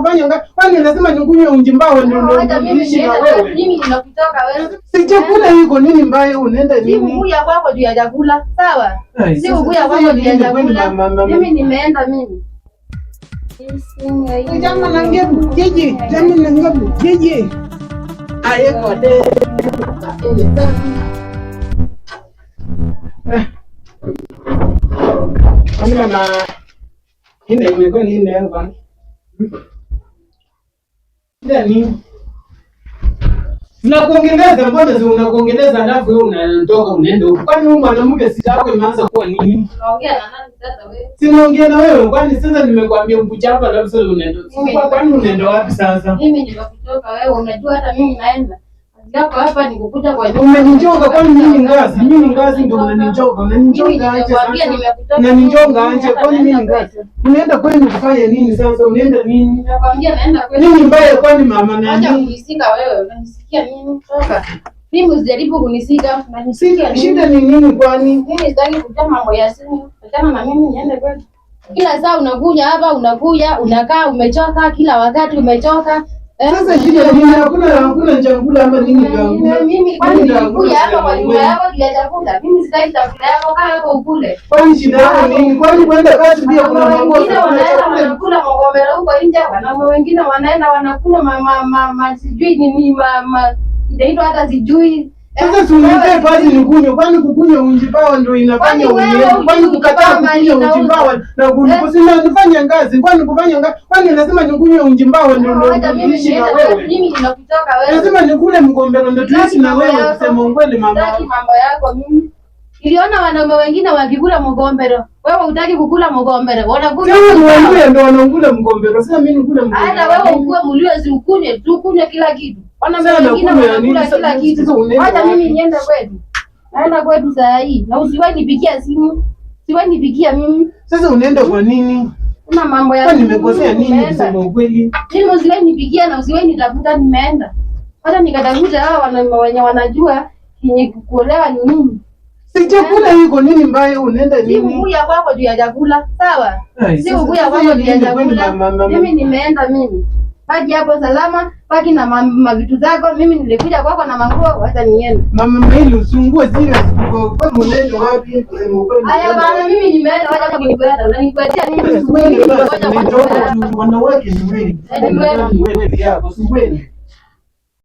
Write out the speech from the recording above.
kufanya ngapi? Kwani lazima nikunywe uji mbao ndio niishi na wewe? Mimi ninakutoka wewe. Si chakula iko nini mbaya unaenda nini? Si ukuya kwako juu ya chakula. Sawa? Si ukuya kwako juu ya chakula. Mimi nimeenda mimi. Jamaa nangia jiji, jamaa nangia jiji. Aye kwa de. Kwani mama hinde imekuwa nini leo kwani? Nini? Unakuongeleza mbona si unakuongeleza alafu wewe unatoka unaenda huko. Kwani huyu mwanamke sita yako imeanza kuwa nini? Unaongea na nani sasa wewe? Sinaongea na wewe. Kwani sasa nimekwambia mkuja hapa alafu sasa unaenda. Kwani unaenda wapi sasa? Mimi nimekutoka wewe, unajua hata mimi naenda. Yako hapa nikukuja kwa nyumba. Umenichoka kwani mimi ngazi? Mimi ngazi ndio unanichoka. Unanichoka aje sasa? Unanichoka aje kwani mimi ngazi? Unaenda kwani kufanya nini sasa? Unaenda nini? Nakwambia naenda kwani. Nini mbaya kwani mama nani? Acha kunisika wewe. Unanisikia nini? Toka. Mimi usijaribu kunisika. Unanisikia nini? Shida ni nini kwani? Mimi sitaki kujua mambo ya simu. Achana na mimi niende kwani. Kila saa unakuja hapa, unakuja, unakaa umechoka, kila wakati umechoka. Sasa shida ni hakuna chakula ama nini ndio. Mimi kwani nilikuja hapa kwa nyumba yako bila chakula. Mimi sitaki chakula yako, kaa hapo ukule. Kwani shida yako nini? Kwani kwenda kazi pia kuna mambo. Wengine wanaenda wanakula mgombero huko nje, wanaume wengine wanaenda wanakula sijui nini inaitwa hata sijui. Sasa tunaikae kazi ni kunywa, kwani kukunywa unjibawa ndio inafanya unywe. Kwani kukataa kukunywa unjibawa na kukusina nifanye ngazi, kwani kufanya ngazi, kwani lazima nikunywe unjibawa ndio niishi na wewe. Mimi ninakutoka wewe. Lazima nikule mgombero ndio tuishi na wewe, kusema ukweli mama. Sitaki mambo yako mimi. Niliona wanaume wengine wakikula mgombero. Wewe hutaki kukula mgombero. Wanakula. Wewe ndio wanakula mgombero. Sasa mimi nikule mgombero. Hata wewe ukue mlio usiukunye, tu kunywe kila kitu. Wanaume wengine wanakula kila kitu. Hata mimi niende kwetu. Naenda kwetu saa hii. Na usiwahi nipigia simu. Usiwahi nipigia mimi. Sasa unaenda kwa nini? Kuna mambo ya kwani nimekosea nini kusema ukweli? Mimi usiwahi nipigia na usiwahi nitafuta nimeenda. Hata nikatafuta hao wanaume wenye wanajua kinye kuolewa ni nini. Si chakula iko nini mbaya unaenda nini? Si ukuya kwako juu ya chakula, sawa? Si ukuya kwako juu ya chakula. Mimi nimeenda mimi. Baki hapo salama, baki na mavitu zako. Mimi nilikuja kwako na manguo, wacha niende. Mama Maili usungue zile kwa mwenendo wapi? Haya bana, mimi nimeenda, wacha kunikwenda. Unanikwenda nini? Wanawake ni wengi. Wewe yako, si kweli.